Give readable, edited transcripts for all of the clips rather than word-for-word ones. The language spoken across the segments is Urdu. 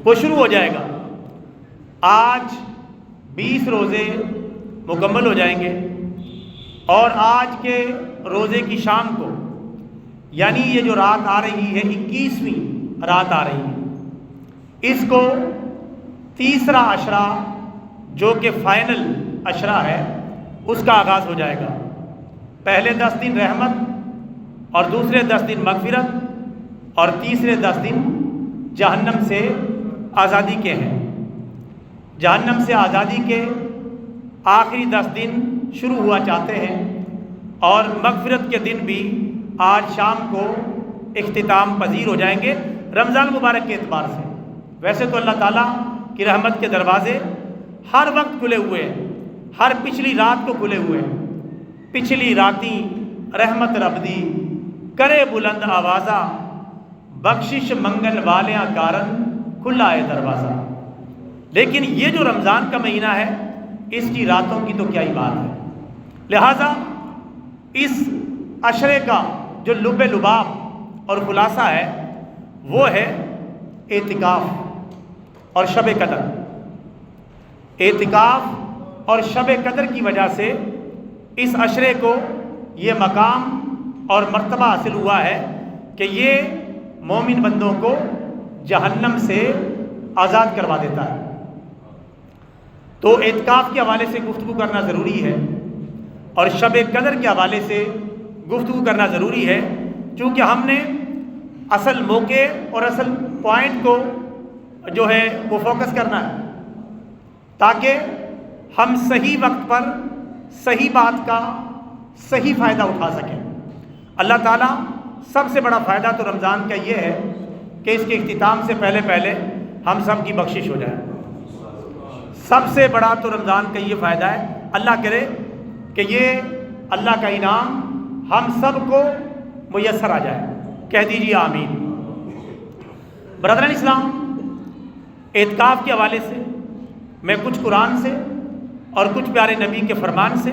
وہ شروع ہو جائے گا۔ آج 20 روزے مکمل ہو جائیں گے، اور آج کے روزے کی شام کو، یعنی یہ جو رات آ رہی ہے 21ویں رات آ رہی ہے، اس کو تیسرا عشرہ جو کہ فائنل عشرہ ہے اس کا آغاز ہو جائے گا۔ پہلے 10 دن رحمت، اور دوسرے 10 دن مغفرت، اور تیسرے 10 دن جہنم سے آزادی کے ہیں۔ جہنم سے آزادی کے آخری 10 دن شروع ہوا چاہتے ہیں، اور مغفرت کے دن بھی آج شام کو اختتام پذیر ہو جائیں گے رمضان مبارک کے اعتبار سے۔ ویسے تو اللہ تعالیٰ کی رحمت کے دروازے ہر وقت کھلے ہوئے ہیں، ہر پچھلی رات کو کھلے ہوئے ہیں۔ پچھلی راتی رحمت رب دی کرے بلند آوازہ، بخشش منگل والیاں کارن کھلا ہے دروازہ۔ لیکن یہ جو رمضان کا مہینہ ہے اس کی راتوں کی تو کیا ہی بات ہے۔ لہٰذا اس عشرے کا جو لب لباب اور خلاصہ ہے وہ ہے اعتکاف اور شب قدر۔ اعتکاف اور شب قدر کی وجہ سے اس عشرے کو یہ مقام اور مرتبہ حاصل ہوا ہے کہ یہ مومن بندوں کو جہنم سے آزاد کروا دیتا ہے۔ تو اعتکاف کے حوالے سے گفتگو کرنا ضروری ہے، اور شب قدر کے حوالے سے گفتگو کرنا ضروری ہے، چونکہ ہم نے اصل موقع اور اصل پوائنٹ کو جو ہے وہ فوکس کرنا ہے، تاکہ ہم صحیح وقت پر صحیح بات کا صحیح فائدہ اٹھا سکیں۔ اللہ تعالیٰ سب سے بڑا فائدہ تو رمضان کا یہ ہے کہ اس کے اختتام سے پہلے پہلے ہم سب کی بخشش ہو جائے۔ سب سے بڑا تو رمضان کا یہ فائدہ ہے، اللہ کرے کہ یہ اللہ کا انعام ہم سب کو میسر آ جائے۔ کہہ دیجیے آمین۔ برادران اسلام، اعتکاف کے حوالے سے میں کچھ قرآن سے اور کچھ پیارے نبی کے فرمان سے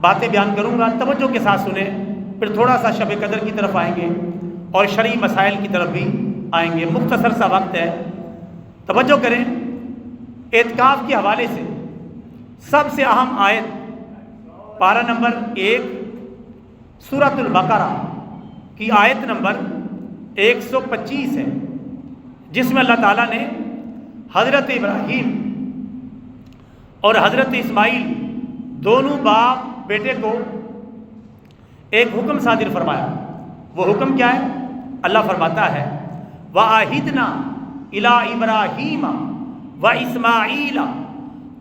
باتیں بیان کروں گا، توجہ کے ساتھ سنیں، پھر تھوڑا سا شب قدر کی طرف آئیں گے اور شرعی مسائل کی طرف بھی آئیں گے۔ مختصر سا وقت ہے، توجہ کریں۔ اعتکاف کے حوالے سے سب سے اہم آیت پارہ نمبر 1 سورۃ البقرہ کی آیت نمبر 125 ہے، جس میں اللہ تعالیٰ نے حضرت ابراہیم اور حضرت اسماعیل دونوں باپ بیٹے کو ایک حکم صادر فرمایا۔ وہ حکم کیا ہے؟ اللہ فرماتا ہے وَعَهِدْنَا إِلَىٰ إِبْرَاهِيمَ وَإِسْمَاعِيلَ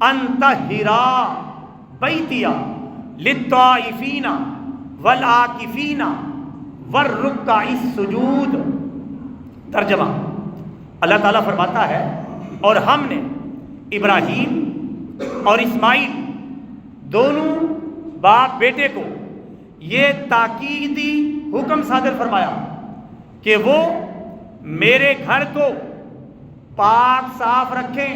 أَن طَهِّرَا بَيْتِيَ لِلطَّائِفِينَ وَالْعَاكِفِينَ وَالرُّكَّعِ السُّجُودِ۔ ترجمہ، اللہ تعالیٰ فرماتا ہے اور ہم نے ابراہیم اور اسماعیل دونوں باپ بیٹے کو یہ تاکیدی حکم صادر فرمایا کہ وہ میرے گھر کو پاک صاف رکھیں،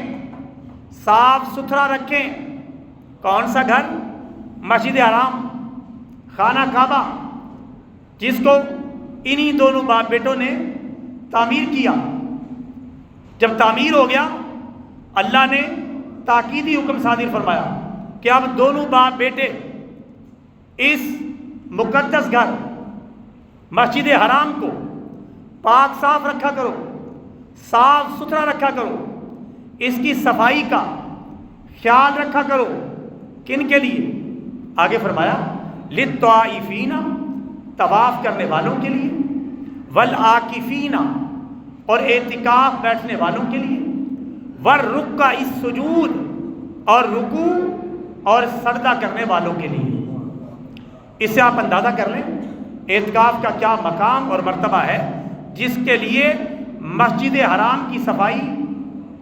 صاف ستھرا رکھیں۔ کون سا گھر؟ مسجد حرام، خانہ کعبہ، جس کو انہی دونوں باپ بیٹوں نے تعمیر کیا۔ جب تعمیر ہو گیا، اللہ نے تاکیدی حکم صادر فرمایا کہ اب دونوں باپ بیٹے اس مقدس گھر مسجد حرام کو پاک صاف رکھا کرو، صاف ستھرا رکھا کرو، اس کی صفائی کا خیال رکھا کرو۔ کن کے لیے؟ آگے فرمایا للطائفین، طواف کرنے والوں کے لیے، والعاکفین، اور اعتکاف بیٹھنے والوں کے لیے، والرکع السجود، اور رکوع اور سجدہ کرنے والوں کے لیے۔ اس سے آپ اندازہ کر لیں اعتکاف کا کیا مقام اور مرتبہ ہے، جس کے لیے مسجد حرام کی صفائی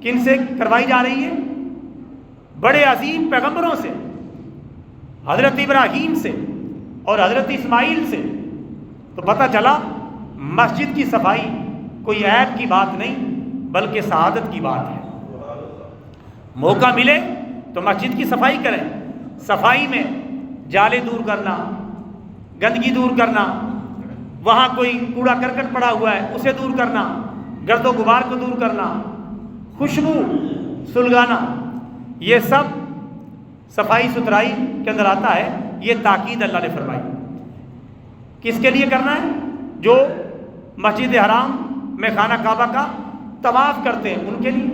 کن سے کروائی جا رہی ہے؟ بڑے عظیم پیغمبروں سے، حضرت ابراہیم سے اور حضرت اسماعیل سے۔ تو پتہ چلا مسجد کی صفائی کوئی عیب کی بات نہیں بلکہ سعادت کی بات ہے۔ موقع ملے تو مسجد کی صفائی کریں۔ صفائی میں جالے دور کرنا، گندگی دور کرنا، وہاں کوئی کوڑا کرکٹ پڑا ہوا ہے اسے دور کرنا، گرد و غبار کو دور کرنا، خوشبو سلگانا، یہ سب صفائی ستھرائی کے اندر آتا ہے۔ یہ تاکید اللہ نے فرمائی۔ کس کے لیے کرنا ہے؟ جو مسجد حرام میں خانہ کعبہ کا طواف کرتے ہیں ان کے لیے،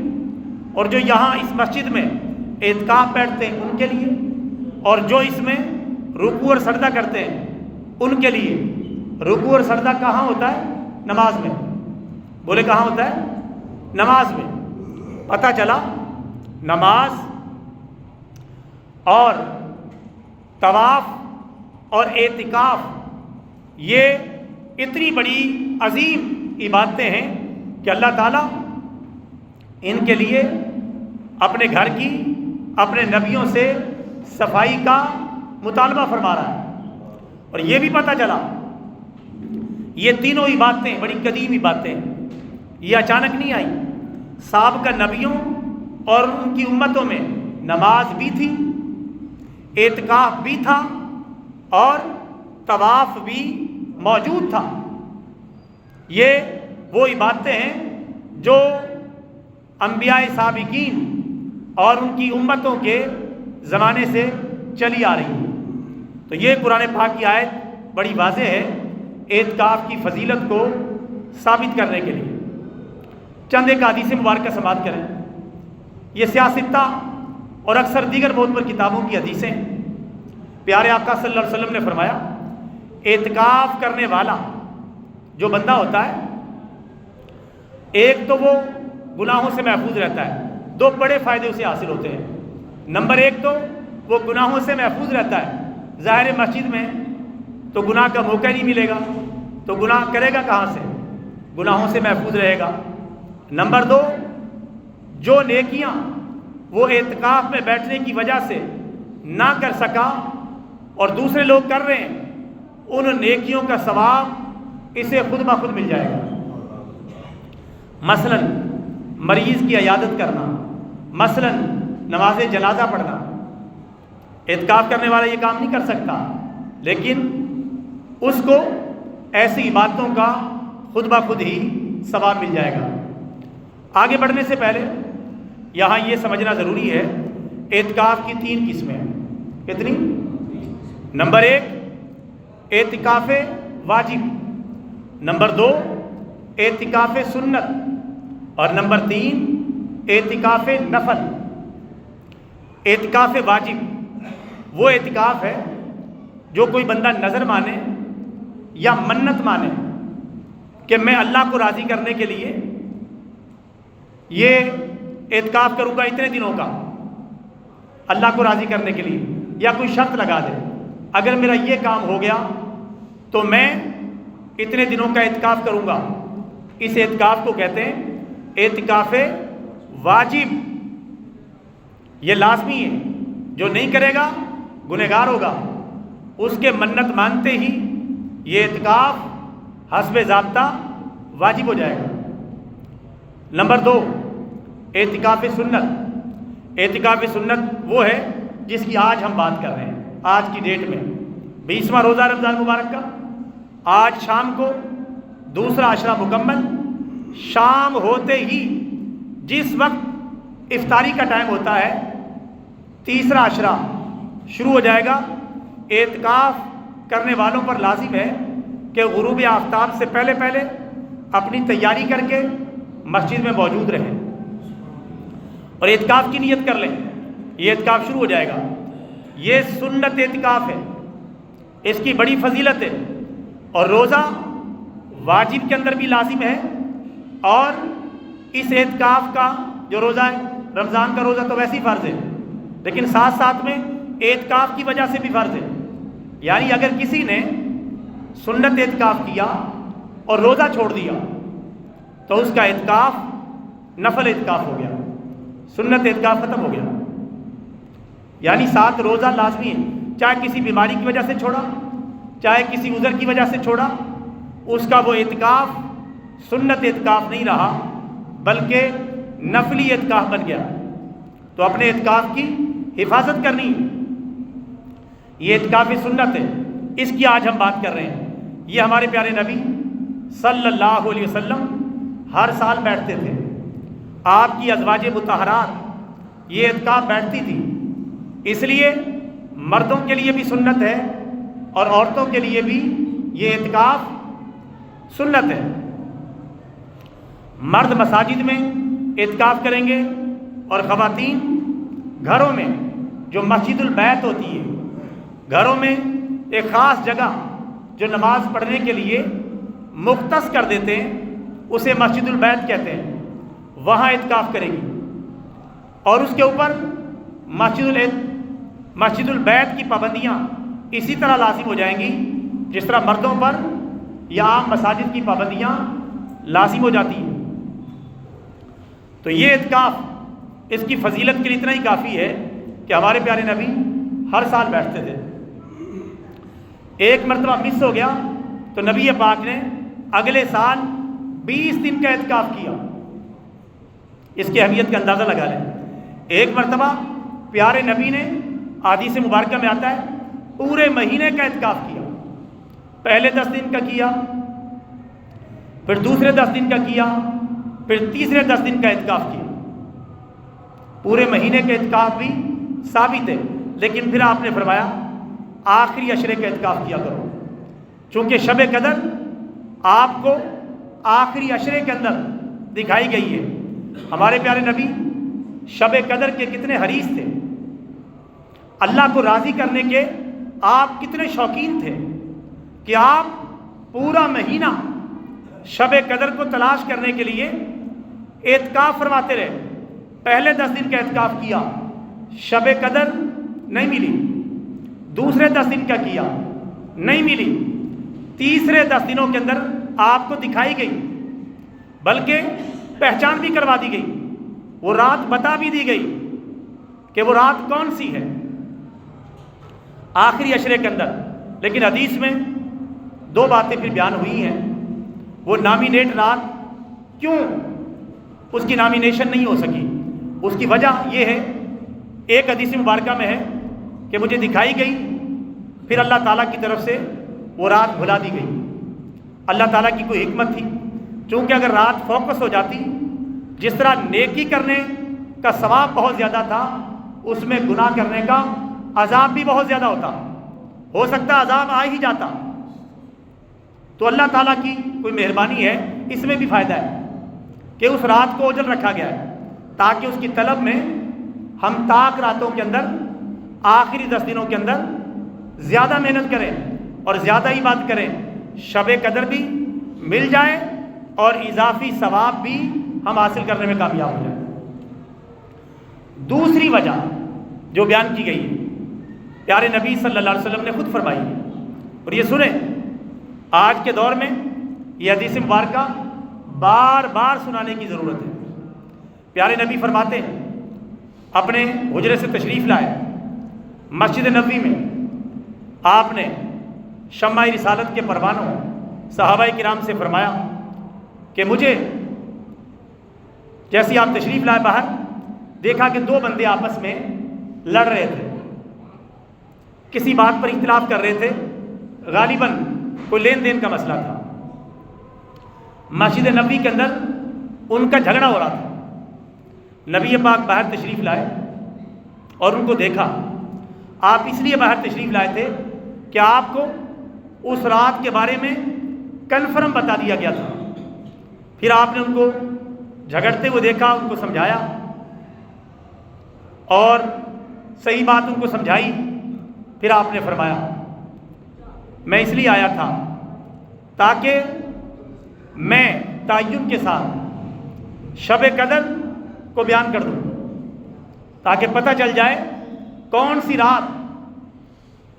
اور جو یہاں اس مسجد میں اعتکاف بیٹھتے ہیں ان کے لیے، اور جو اس میں رکوع اور سجدہ کرتے ہیں ان کے لیے۔ رکوع اور سجدہ کہاں ہوتا ہے؟ نماز میں۔ بولے کہاں ہوتا ہے؟ نماز میں۔ پتہ چلا نماز اور طواف اور اعتکاف یہ اتنی بڑی عظیم عبادتیں ہیں کہ اللہ تعالیٰ ان کے لیے اپنے گھر کی، اپنے نبیوں سے صفائی کا مطالبہ فرما رہا ہے۔ اور یہ بھی پتہ چلا یہ تینوں عبادتیں بڑی قدیم عبادتیں ہیں، یہ اچانک نہیں آئی۔ سابقہ نبیوں اور ان کی امتوں میں نماز بھی تھی، اعتکاف بھی تھا، اور طواف بھی موجود تھا۔ یہ وہ عبادتیں ہیں جو انبیاء سابقین اور ان کی امتوں کے زمانے سے چلی آ رہی ہیں۔ تو یہ قرآن پاک کی آیت بڑی واضح ہے اعتکاف کی فضیلت کو ثابت کرنے کے لیے۔ چند ایک حدیث مبارکہ سماعت کریں۔ یہ سیاستہ اور اکثر دیگر معتبر کتابوں کی حدیثیں۔ پیارے آقا صلی اللہ علیہ وسلم نے فرمایا اعتکاف کرنے والا جو بندہ ہوتا ہے، ایک تو وہ گناہوں سے محفوظ رہتا ہے، دو بڑے فائدے اسے حاصل ہوتے ہیں۔ نمبر ایک تو وہ گناہوں سے محفوظ رہتا ہے، ظاہر مسجد میں تو گناہ کا موقع نہیں ملے گا، تو گناہ کرے گا کہاں سے؟ گناہوں سے محفوظ رہے گا۔ نمبر دو، جو نیکیاں وہ اعتکاف میں بیٹھنے کی وجہ سے نہ کر سکا اور دوسرے لوگ کر رہے ہیں، ان نیکیوں کا ثواب اسے خود بخود مل جائے گا۔ مثلا مریض کی عیادت کرنا، مثلا نماز جنازہ پڑھنا۔ اعتکاف کرنے والا یہ کام نہیں کر سکتا، لیکن اس کو ایسی عبادتوں کا خود بخود ہی ثواب مل جائے گا۔ آگے بڑھنے سے پہلے یہاں یہ سمجھنا ضروری ہے اعتکاف کی تین قسمیں ہیں۔ کتنی؟ نمبر ایک اعتکاف واجب، نمبر دو اعتکاف سنت، اور نمبر تین اعتکاف نفل۔ اعتکاف واجب وہ اعتکاف ہے جو کوئی بندہ نظر مانے یا منت مانے کہ میں اللہ کو راضی کرنے کے لیے یہ اعتکاف کروں گا اتنے دنوں کا، اللہ کو راضی کرنے کے لیے، یا کوئی شرط لگا دے اگر میرا یہ کام ہو گیا تو میں اتنے دنوں کا اعتکاف کروں گا۔ اس اعتکاف کو کہتے ہیں اعتکاف واجب۔ یہ لازمی ہے، جو نہیں کرے گا گنہگار ہوگا۔ اس کے منت مانتے ہی یہ اعتکاف حسب ضابطہ واجب ہو جائے گا۔ نمبر دو اعتکاف سنت۔ اعتکاف سنت وہ ہے جس کی آج ہم بات کر رہے ہیں، آج کی ڈیٹ میں 20واں روزہ رمضان مبارک کا، آج شام کو دوسرا عشرہ مکمل، شام ہوتے ہی جس وقت افطاری کا ٹائم ہوتا ہے تیسرا عشرہ شروع ہو جائے گا۔ اعتکاف کرنے والوں پر لازم ہے کہ غروب آفتاب سے پہلے پہلے اپنی تیاری کر کے مسجد میں موجود رہیں اور اعتکاف کی نیت کر لیں۔ یہ اعتکاف شروع ہو جائے گا۔ یہ سنت اعتکاف ہے، اس کی بڑی فضیلت ہے، اور روزہ واجب کے اندر بھی لازم ہے، اور اس اعتکاف کا جو روزہ ہے رمضان کا روزہ تو ویسے ہی فرض ہے، لیکن ساتھ ساتھ میں اعتکاف کی وجہ سے بھی فرض ہے۔ یعنی اگر کسی نے سنت اعتکاف کیا اور روزہ چھوڑ دیا تو اس کا اعتکاف نفل اعتکاف ہو گیا، سنت اعتکاف ختم ہو گیا۔ یعنی 7 روزہ لازمی ہے، چاہے کسی بیماری کی وجہ سے چھوڑا، چاہے کسی عذر کی وجہ سے چھوڑا، اس کا وہ اعتکاف سنت اعتکاف نہیں رہا بلکہ نفلی اعتکاف بن گیا۔ تو اپنے اعتکاف کی حفاظت کرنی ہے۔ یہ اعتکاف سنت ہے، اس کی آج ہم بات کر رہے ہیں۔ یہ ہمارے پیارے نبی صلی اللہ علیہ وسلم ہر سال بیٹھتے تھے. آپ کی ازواج مطہرات یہ اعتکاف بیٹھتی تھی. اس لیے مردوں کے لیے بھی سنت ہے اور عورتوں کے لیے بھی یہ اعتکاف سنت ہے. مرد مساجد میں اعتکاف کریں گے اور خواتین گھروں میں جو مسجد البیت ہوتی ہے، گھروں میں ایک خاص جگہ جو نماز پڑھنے کے لیے مختص کر دیتے ہیں اسے مسجد البیت کہتے ہیں، وہاں اعتکاف کرے گی. اور اس کے اوپر مسجد البیت کی پابندیاں اسی طرح لازم ہو جائیں گی جس طرح مردوں پر یا عام مساجد کی پابندیاں لازم ہو جاتی ہیں. تو یہ اعتکاف اس کی فضیلت کے لیے اتنا ہی کافی ہے کہ ہمارے پیارے نبی ہر سال بیٹھتے تھے. ایک مرتبہ مس ہو گیا تو نبی پاک نے اگلے سال 20 دن کا اعتکاف کیا. اس کی اہمیت کا اندازہ لگا لیں. ایک مرتبہ پیارے نبی نے حدیث مبارکہ میں آتا ہے پورے مہینے کا اعتکاف کیا. پہلے 10 دن کا کیا، پھر دوسرے 10 دن کا کیا، پھر تیسرے 10 دن کا اعتکاف کیا. پورے مہینے کے اعتکاف بھی ثابت ہے، لیکن پھر آپ نے فرمایا آخری عشرے کا اعتکاف کیا کرو، چونکہ شب قدر آپ کو آخری عشرے کے اندر دکھائی گئی ہے. ہمارے پیارے نبی شب قدر کے کتنے حریص تھے، اللہ کو راضی کرنے کے آپ کتنے شوقین تھے کہ آپ پورا مہینہ شب قدر کو تلاش کرنے کے لیے اعتکاف فرماتے رہے. پہلے 10 دن کا اعتکاف کیا، شب قدر نہیں ملی. دوسرے 10 دن کا کیا، نہیں ملی. تیسرے 10 دنوں کے اندر آپ کو دکھائی گئی، بلکہ پہچان بھی کروا دی گئی، وہ رات بتا بھی دی گئی کہ وہ رات کون سی ہے آخری عشرے کے اندر. لیکن حدیث میں 2 باتیں پھر بیان ہوئی ہیں. وہ نامینیٹ رات کیوں اس کی نامینیشن نہیں ہو سکی، اس کی وجہ یہ ہے، ایک حدیث مبارکہ میں ہے کہ مجھے دکھائی گئی، پھر اللہ تعالیٰ کی طرف سے وہ رات بھلا دی گئی. اللہ تعالیٰ کی کوئی حکمت تھی، چونکہ اگر رات فوکس ہو جاتی، جس طرح نیکی کرنے کا ثواب بہت زیادہ تھا، اس میں گناہ کرنے کا عذاب بھی بہت زیادہ ہوتا، ہو سکتا عذاب آ ہی جاتا. تو اللہ تعالیٰ کی کوئی مہربانی ہے، اس میں بھی فائدہ ہے کہ اس رات کو اجل رکھا گیا ہے تاکہ اس کی طلب میں ہم طاق راتوں کے اندر آخری 10 دنوں کے اندر زیادہ محنت کریں اور زیادہ عبادت کریں، شب قدر بھی مل جائے اور اضافی ثواب بھی ہم حاصل کرنے میں کامیاب ہو جائیں. دوسری وجہ جو بیان کی گئی ہے پیارے نبی صلی اللہ علیہ وسلم نے خود فرمائی ہے، اور یہ سنیں، آج کے دور میں یہ حدیث مبارکہ بار بار سنانے کی ضرورت ہے. پیارے نبی فرماتے ہیں، اپنے حجرے سے تشریف لائے مسجد نبوی میں، آپ نے شمع رسالت کے پروانوں صحابہ کرام سے فرمایا کہ مجھے جیسے آپ تشریف لائے باہر دیکھا کہ 2 بندے آپس میں لڑ رہے تھے، کسی بات پر اختلاف کر رہے تھے، غالباً کوئی لین دین کا مسئلہ تھا. مسجد نبوی کے اندر ان کا جھگڑا ہو رہا تھا. نبی پاک باہر تشریف لائے اور ان کو دیکھا. آپ اس لیے باہر تشریف لائے تھے کہ آپ کو اس رات کے بارے میں کنفرم بتا دیا گیا تھا. پھر آپ نے ان کو جھگڑتے ہوئے دیکھا، ان کو سمجھایا اور صحیح بات ان کو سمجھائی. پھر آپ نے فرمایا میں اس لیے آیا تھا تاکہ میں تعین کے ساتھ شب قدر کو بیان کر دوں، تاکہ پتہ چل جائے کون سی رات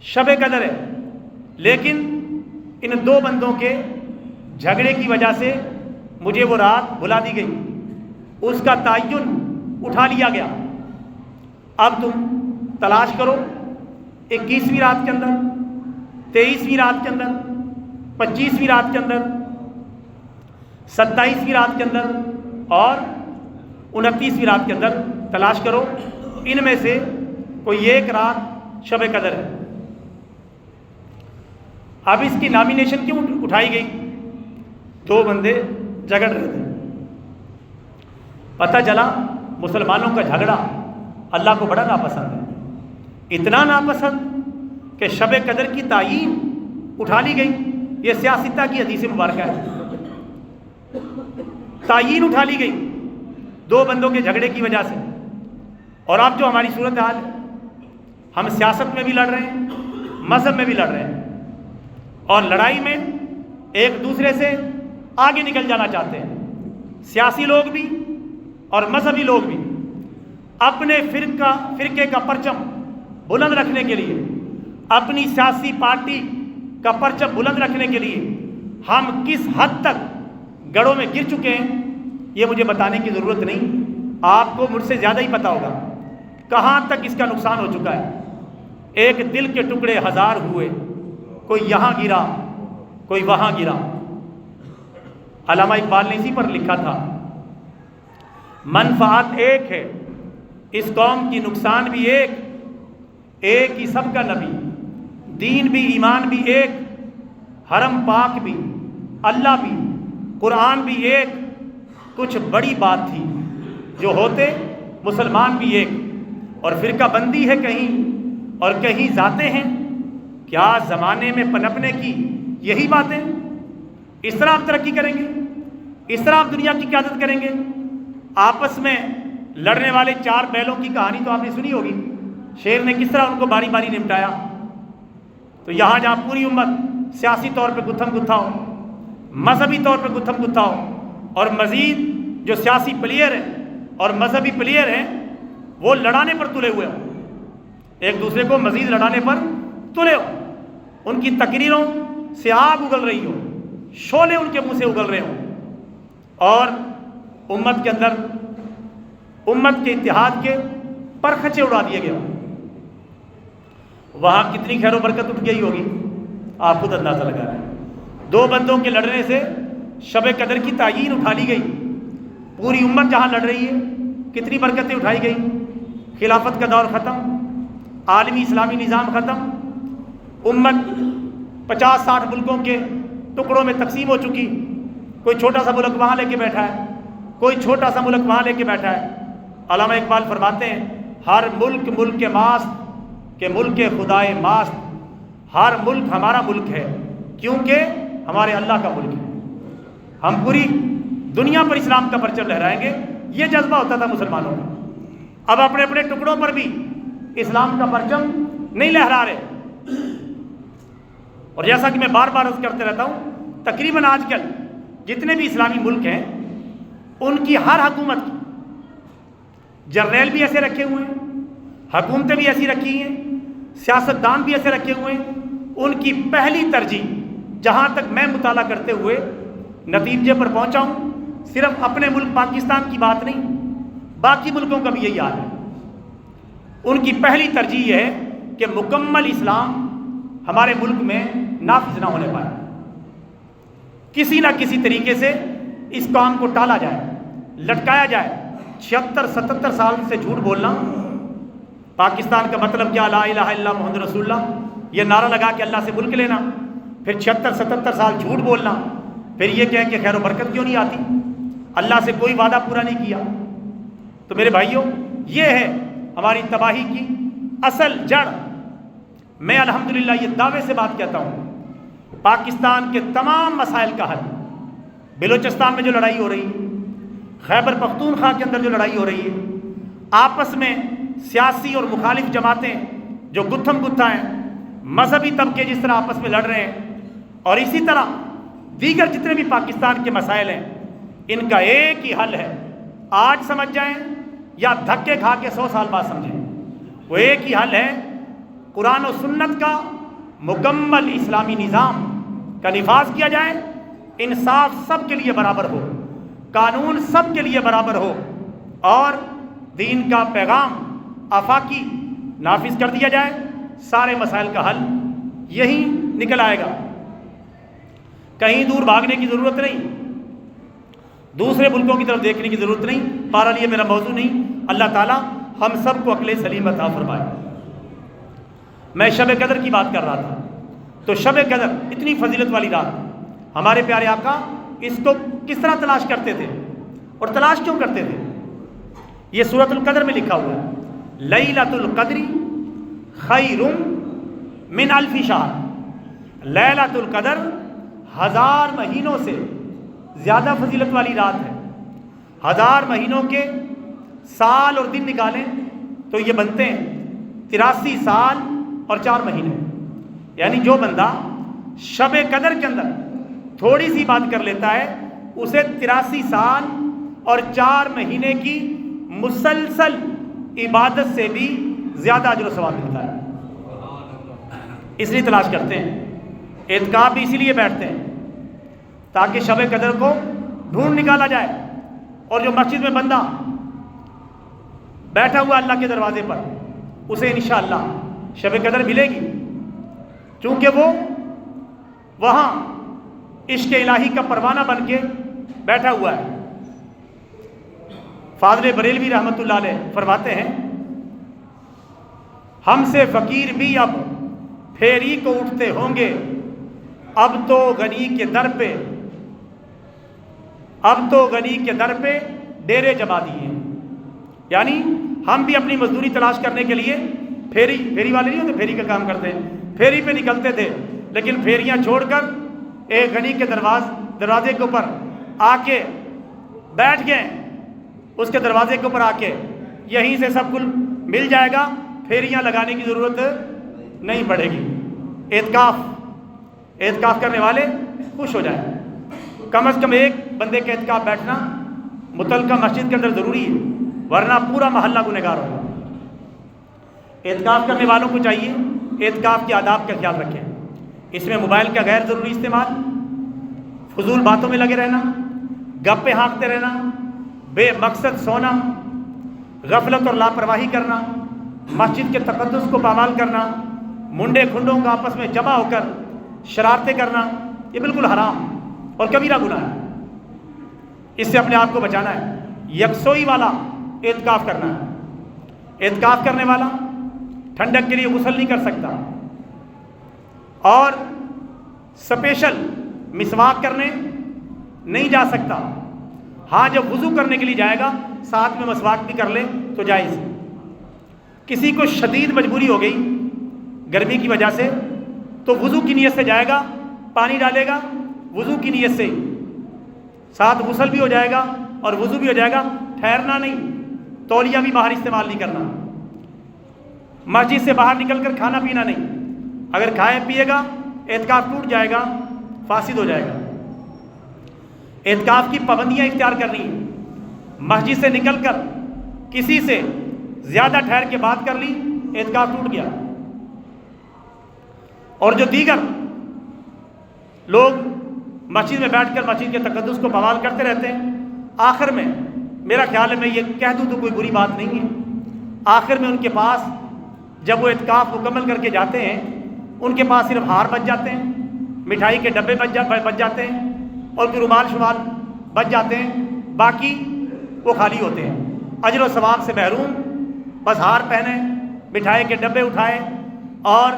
شب قدر ہے. لیکن ان 2 بندوں کے جھگڑے کی وجہ سے مجھے وہ رات بھلا دی گئی، اس کا تعین اٹھا لیا گیا. اب تم تلاش کرو 21ویں رات کے اندر، 23ویں رات کے اندر، 25ویں رات کے اندر، 27ویں رات کے اندر اور 29ویں رات کے اندر تلاش کرو، ان میں سے کوئی ایک رات شب قدر ہے. اب اس کی نامینیشن کیوں اٹھائی گئی؟ 2 بندے جھگڑ رہے تھے. پتہ چلا مسلمانوں کا جھگڑا اللہ کو بڑا ناپسند ہے، اتنا ناپسند کہ شب قدر کی تعین اٹھا لی گئی۔ یہ سیاستہ کی حدیث مبارکہ ہے، تعین اٹھا لی گئی دو بندوں کے جھگڑے کی وجہ سے۔ اور اب جو ہماری صورتحال ہے، ہم سیاست میں بھی لڑ رہے ہیں، مذہب میں بھی لڑ رہے ہیں، اور لڑائی میں ایک دوسرے سے آگے نکل جانا چاہتے ہیں۔ سیاسی لوگ بھی اور مذہبی لوگ بھی اپنے فرقے کا پرچم بلند رکھنے کے لیے، اپنی سیاسی پارٹی کا پرچم بلند رکھنے کے لیے ہم کس حد تک گڑھوں میں گر چکے ہیں یہ مجھے بتانے کی ضرورت نہیں، آپ کو مجھ سے زیادہ ہی پتہ ہوگا کہاں تک اس کا نقصان ہو چکا ہے۔ ایک دل کے ٹکڑے ہزار ہوئے، کوئی یہاں گرا کوئی وہاں گرا۔ علامہ اقبال نے اسی پر لکھا تھا، منفعت ایک ہے اس قوم کی، نقصان بھی ایک ہی سب کا نبی، دین بھی ایمان بھی ایک، حرم پاک بھی اللہ بھی قرآن بھی ایک، کچھ بڑی بات تھی جو ہوتے مسلمان بھی ایک، اور فرقہ بندی ہے کہیں اور کہیں ذاتیں ہیں، کیا زمانے میں پنپنے کی یہی باتیں؟ اس طرح آپ ترقی کریں گے؟ اس طرح آپ دنیا کی قیادت کریں گے؟ آپس میں لڑنے والے چار بیلوں کی کہانی تو آپ نے سنی ہوگی، شیر نے کس طرح ان کو باری باری نمٹایا۔ تو یہاں جہاں پوری امت سیاسی طور پہ گتھم گتھا ہو، مذہبی طور پہ گتھم گتھا ہو، اور مزید جو سیاسی پلیئر ہیں اور مذہبی پلیئر ہیں وہ لڑانے پر تلے ہوئے ہوں، ایک دوسرے کو مزید لڑانے پر تلے ہوں، ان کی تقریروں سے آگ اگل رہی ہو، شعلے ان کے منہ سے اگل رہے ہوں، اور امت کے اندر امت کے اتحاد کے پرخچے اڑا دیے گئے ہوں، وہاں کتنی خیر و برکت اٹھ گئی ہوگی آپ خود اندازہ لگا رہے ہیں۔ دو بندوں کے لڑنے سے شب قدر کی تعین اٹھا لی گئی، پوری امت جہاں لڑ رہی ہے کتنی برکتیں اٹھائی گئی، خلافت کا دور ختم، عالمی اسلامی نظام ختم، امت 50-60 ملکوں کے ٹکڑوں میں تقسیم ہو چکی، کوئی چھوٹا سا ملک وہاں لے کے بیٹھا ہے، کوئی چھوٹا سا ملک وہاں لے کے بیٹھا ہے۔ علامہ اقبال فرماتے ہیں، ہر ملک ملک کے ماست کہ ملک خدائے ماست، ہر ملک ہمارا ملک ہے کیونکہ ہمارے اللہ کا ملک ہے، ہم پوری دنیا پر اسلام کا پرچم لہرائیں گے۔ یہ جذبہ ہوتا تھا مسلمانوں کا، اب اپنے اپنے ٹکڑوں پر بھی اسلام کا پرچم نہیں لہرا رہے۔ اور جیسا کہ میں بار بار عرض کرتے رہتا ہوں، تقریباً آج کل جتنے بھی اسلامی ملک ہیں ان کی ہر حکومت کی جرنیل بھی ایسے رکھے ہوئے ہیں، حکومتیں بھی ایسی رکھی ہیں، سیاستدان بھی ایسے رکھے ہوئے ہیں، ان کی پہلی ترجیح جہاں تک میں مطالعہ کرتے ہوئے نتیجے پر پہنچا ہوں، صرف اپنے ملک پاکستان کی بات نہیں، باقی ملکوں کا بھی یہی حال ہے، ان کی پہلی ترجیح یہ ہے کہ مکمل اسلام ہمارے ملک میں نافذ نہ ہونے پائے، کسی نہ کسی طریقے سے اس قوم کو ٹالا جائے، لٹکایا جائے۔ 76-77 سال سے جھوٹ بولنا، پاکستان کا مطلب کیا، لا الہ الا اللہ محمد رسول اللہ، یہ نعرہ لگا کے اللہ سے ملک لینا، پھر 76-77 سال جھوٹ بولنا، پھر یہ کہیں کہ خیر و برکت کیوں نہیں آتی، اللہ سے کوئی وعدہ پورا نہیں کیا۔ تو میرے بھائیوں، یہ ہے ہماری تباہی کی اصل جڑ۔ میں الحمدللہ یہ دعوے سے بات کہتا ہوں، پاکستان کے تمام مسائل کا حل، بلوچستان میں جو لڑائی ہو رہی ہے، خیبر پختونخوا کے اندر جو لڑائی ہو رہی ہے، آپس میں سیاسی اور مخالف جماعتیں جو گتھم گتھا ہیں، مذہبی طبقے جس طرح آپس میں لڑ رہے ہیں، اور اسی طرح دیگر جتنے بھی پاکستان کے مسائل ہیں، ان کا ایک ہی حل ہے، آج سمجھ جائیں یا دھکے کھا کے 100 سال بعد سمجھیں، وہ ایک ہی حل ہے، قرآن و سنت کا مکمل اسلامی نظام کا نفاذ کیا جائے، انصاف سب کے لیے برابر ہو، قانون سب کے لیے برابر ہو، اور دین کا پیغام آفاقی نافذ کر دیا جائے، سارے مسائل کا حل یہی نکل آئے گا۔ کہیں دور بھاگنے کی ضرورت نہیں، دوسرے ملکوں کی طرف دیکھنے کی ضرورت نہیں، ہمارا لیے میرا موضوع نہیں۔ اللہ تعالیٰ ہم سب کو عقل سلیم عطا فرمائے۔ میں شب قدر کی بات کر رہا تھا، تو شب قدر اتنی فضیلت والی رات، ہمارے پیارے آقا اس کو کس طرح تلاش کرتے تھے، اور تلاش کیوں کرتے تھے؟ یہ سورۃ القدر میں لکھا ہوا ہے، لیلۃ القدر خیر من الف شہر، لیلۃ القدر 1000 مہینوں سے زیادہ فضیلت والی رات ہے۔ 1000 مہینوں کے سال اور دن نکالیں تو یہ بنتے ہیں 83 سال اور 4 مہینے۔ یعنی جو بندہ شب قدر کے اندر تھوڑی سی بات کر لیتا ہے اسے 83 سال اور 4 مہینے کی مسلسل عبادت سے بھی زیادہ اجر و ثواب ملتا ہے۔ اس لیے تلاش کرتے ہیں، اعتکاف بھی اسی لیے بیٹھتے ہیں تاکہ شب قدر کو ڈھونڈ نکالا جائے۔ اور جو مسجد میں بندہ بیٹھا ہوا اللہ کے دروازے پر، اسے انشاءاللہ شب قدر ملے گی، چونکہ وہ وہاں عشق الہی کا پروانہ بن کے بیٹھا ہوا ہے۔ فاضل بریلوی رحمۃ اللہ علیہ فرماتے ہیں، ہم سے فقیر بھی اب پھیری کو اٹھتے ہوں گے، اب تو غنی کے در پہ ڈیرے جما دیے۔ یعنی ہم بھی اپنی مزدوری تلاش کرنے کے لیے پھیری والے نہیں ہوتے، پھیری کا کام کرتے ہیں، پھیری پہ نکلتے تھے، لیکن پھیریاں چھوڑ کر ایک غنی کے دروازے کے اوپر آ کے بیٹھ گئے، اس کے دروازے کے اوپر آ کے یہیں سے سب کچھ مل جائے گا، پھیریاں لگانے کی ضرورت نہیں پڑے گی۔ اعتکاف کرنے والے خوش ہو جائیں، کم از کم ایک بندے کا اعتکاف بیٹھنا متعلقہ مسجد کے اندر ضروری ہے، ورنہ پورا محلہ گنہگار ہوگا۔ اعتکاف کرنے والوں کو چاہیے اعتکاف کے آداب کا خیال رکھیں۔ اس میں موبائل کا غیر ضروری استعمال، فضول باتوں میں لگے رہنا، گپے ہانکتے رہنا، بے مقصد سونا، غفلت اور لاپرواہی کرنا، مسجد کے تقدس کو پامال کرنا، منڈے کھنڈوں کا آپس میں جمع ہو کر شرارتیں کرنا، یہ بالکل حرام اور کبیرہ گناہ ہے۔ اس سے اپنے آپ کو بچانا ہے۔ یکسوئی والا اعتکاف کرنا ہے۔ اعتکاف کرنے والا ٹھنڈک کے لیے غسل نہیں کر سکتا، اور سپیشل مسواک کرنے نہیں جا سکتا۔ ہاں جب وضو کرنے کے لیے جائے گا ساتھ میں مسواک بھی کر لے تو جائز ہے۔ کسی کو شدید مجبوری ہو گئی گرمی کی وجہ سے تو وضو کی نیت سے جائے گا، پانی ڈالے گا وضو کی نیت سے، ساتھ غسل بھی ہو جائے گا اور وضو بھی ہو جائے گا۔ ٹھہرنا نہیں، تولیہ بھی باہر استعمال نہیں کرنا، مسجد سے باہر نکل کر کھانا پینا نہیں۔ اگر کھائے پیے گا اعتکاف ٹوٹ جائے گا، فاسد ہو جائے گا۔ اعتکاف کی پابندیاں اختیار کرنی ہیں۔ مسجد سے نکل کر کسی سے زیادہ ٹھہر کے بات کر لی، اعتکاف ٹوٹ گیا۔ اور جو دیگر لوگ مسجد میں بیٹھ کر مسجد کے تقدس کو بحال کرتے رہتے ہیں، آخر میں میرا خیال ہے میں یہ کہہ دوں تو کوئی بری بات نہیں ہے، آخر میں ان کے پاس جب وہ اعتکاف مکمل کر کے جاتے ہیں ان کے پاس صرف ہار بچ جاتے ہیں، مٹھائی کے ڈبے بچ جاتے ہیں اور کوئی رومال شمال بچ جاتے ہیں، باقی وہ خالی ہوتے ہیں، اجر و ثواب سے محروم۔ بس ہار پہنے، مٹھائی کے ڈبے اٹھائے اور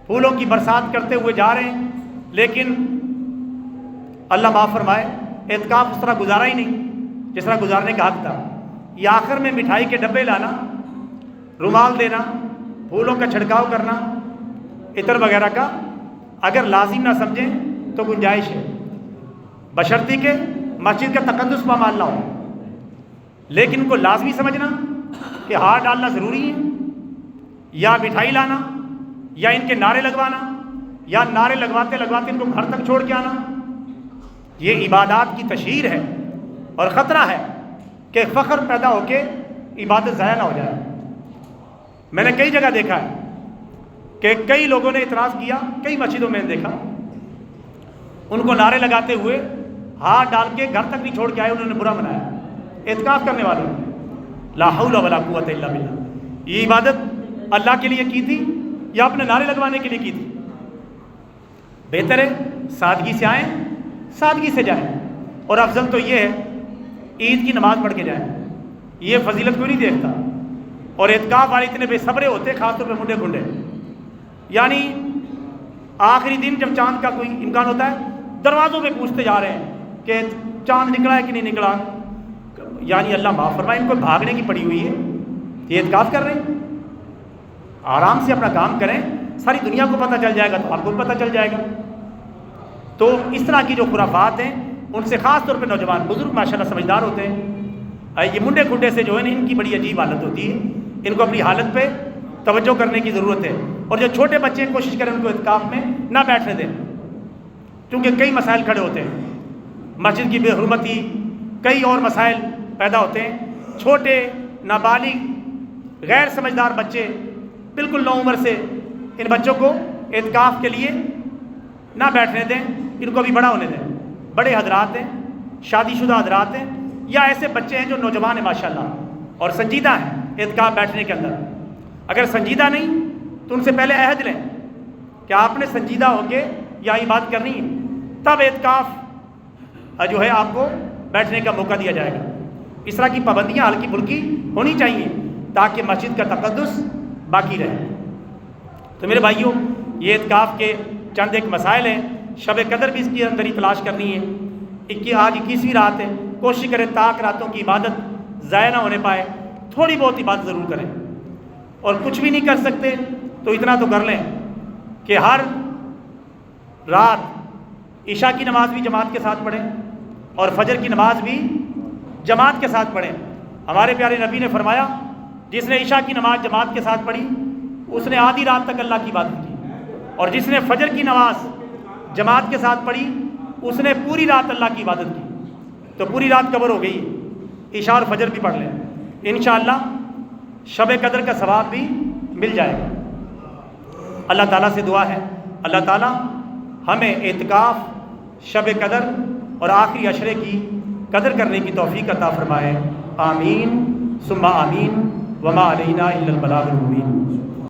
پھولوں کی برسات کرتے ہوئے جا رہے ہیں، لیکن اللہ معاف فرمائے اعتکاف اس طرح گزارا ہی نہیں جس طرح گزارنے کا حق تھا۔ یہ آخر میں مٹھائی کے ڈبے لانا، رومال دینا، پھولوں کا چھڑکاؤ کرنا، عطر وغیرہ کا اگر لازم نہ سمجھیں تو گنجائش ہے، بشرطی کہ مسجد کا تقدس پامال نہ ہو، لیکن ان کو لازمی سمجھنا کہ ہار ڈالنا ضروری ہے، یا مٹھائی لانا، یا ان کے نعرے لگوانا، یا نعرے لگواتے لگواتے ان کو گھر تک چھوڑ کے آنا، یہ عبادات کی تشہیر ہے اور خطرہ ہے کہ فخر پیدا ہو کے عبادت ضائع نہ ہو جائے۔ میں نے کئی جگہ دیکھا ہے کہ کئی لوگوں نے اعتراض کیا، کئی مسجدوں میں دیکھا ان کو نعرے لگاتے ہوئے ہاتھ ڈال کے گھر تک نہیں چھوڑ کے آئے، انہوں نے برا منایا اعتکاف کرنے والوں نے۔ لا حول ولا قوت الا باللہ، یہ عبادت اللہ کے لیے کی تھی یا اپنے نعرے لگوانے کے لیے کی تھی؟ بہتر ہے سادگی سے آئیں، سادگی سے جائیں، اور افضل تو یہ ہے عید کی نماز پڑھ کے جائیں، یہ فضیلت کوئی نہیں دیکھتا۔ اور اعتکاف والے اتنے بے صبرے ہوتے، خاص طور پہ منڈے کھنڈے، یعنی آخری دن جب چاند کا کوئی امکان ہوتا ہے دروازوں پہ پوچھتے جا رہے ہیں کہ چاند نکلا ہے کہ نہیں نکلا، یعنی اللہ معاف فرمائے ان کو بھاگنے کی پڑی ہوئی ہے، یہ اعتکاف کر رہے ہیں، آرام سے اپنا کام کریں، ساری دنیا کو پتہ چل جائے گا تو آپ کو بھی پتہ چل جائے گا۔ تو اس طرح کی جو خرافات ہیں ان سے خاص طور پہ نوجوان بزرگ ماشاءاللہ سمجھدار ہوتے ہیں، یہ منڈے کھنڈے سے جو ہے نا ان کی بڑی عجیب حالت ہوتی ہے، ان کو اپنی حالت پہ توجہ کرنے کی ضرورت ہے، اور جو چھوٹے بچے کوشش کریں ان کو اعتکاف میں نہ بیٹھنے دیں، کیونکہ کئی مسائل کھڑے ہوتے ہیں، مسجد کی بے حرمتی، کئی اور مسائل پیدا ہوتے ہیں۔ چھوٹے نابالغ غیر سمجھدار بچے بالکل نو عمر سے، ان بچوں کو اعتکاف کے لیے نہ بیٹھنے دیں، ان کو بھی بڑا ہونے دیں۔ بڑے حضرات ہیں، شادی شدہ حضرات ہیں، یا ایسے بچے ہیں جو نوجوان ہیں ماشاءاللہ اور سنجیدہ ہیں اعتکاف بیٹھنے کے اندر، اگر سنجیدہ نہیں تو ان سے پہلے عہد لیں کہ آپ نے سنجیدہ ہو کے یہاں بات کرنی ہے، تب اعتکاف جو ہے آپ کو بیٹھنے کا موقع دیا جائے گا۔ اس طرح کی پابندیاں ہلکی پھلکی ہونی چاہیے تاکہ مسجد کا تقدس باقی رہے۔ تو میرے بھائیوں، یہ اعتکاف کے چند ایک مسائل ہیں، شب قدر بھی اس کے اندر ہی تلاش کرنی ہے۔ آج 21ویں رات ہے، کوشش کریں تاک راتوں کی عبادت ضائع نہ ہونے پائے، تھوڑی بہت عبادت ضرور کریں، اور کچھ بھی نہیں کر سکتے تو اتنا تو کر لیں کہ ہر رات عشاء کی نماز بھی جماعت کے ساتھ پڑھیں اور فجر کی نماز بھی جماعت کے ساتھ پڑھیں۔ ہمارے پیارے نبی نے فرمایا جس نے عشاء کی نماز جماعت کے ساتھ پڑھی اس نے آدھی رات تک اللہ کی عبادت کی، اور جس نے فجر کی نماز جماعت کے ساتھ پڑھی اس نے پوری رات اللہ کی عبادت کی، تو پوری رات کور ہو گئی، عشاء اور فجر بھی پڑھ لیں، انشاءاللہ شب قدر کا ثواب بھی مل جائے گا۔ اللہ تعالیٰ سے دعا ہے اللہ تعالیٰ ہمیں اعتکاف، شب قدر اور آخری عشرے کی قدر کرنے کی توفیق عطا فرمائے، آمین ثم آمین، وما علینا الا البلاغ المبین۔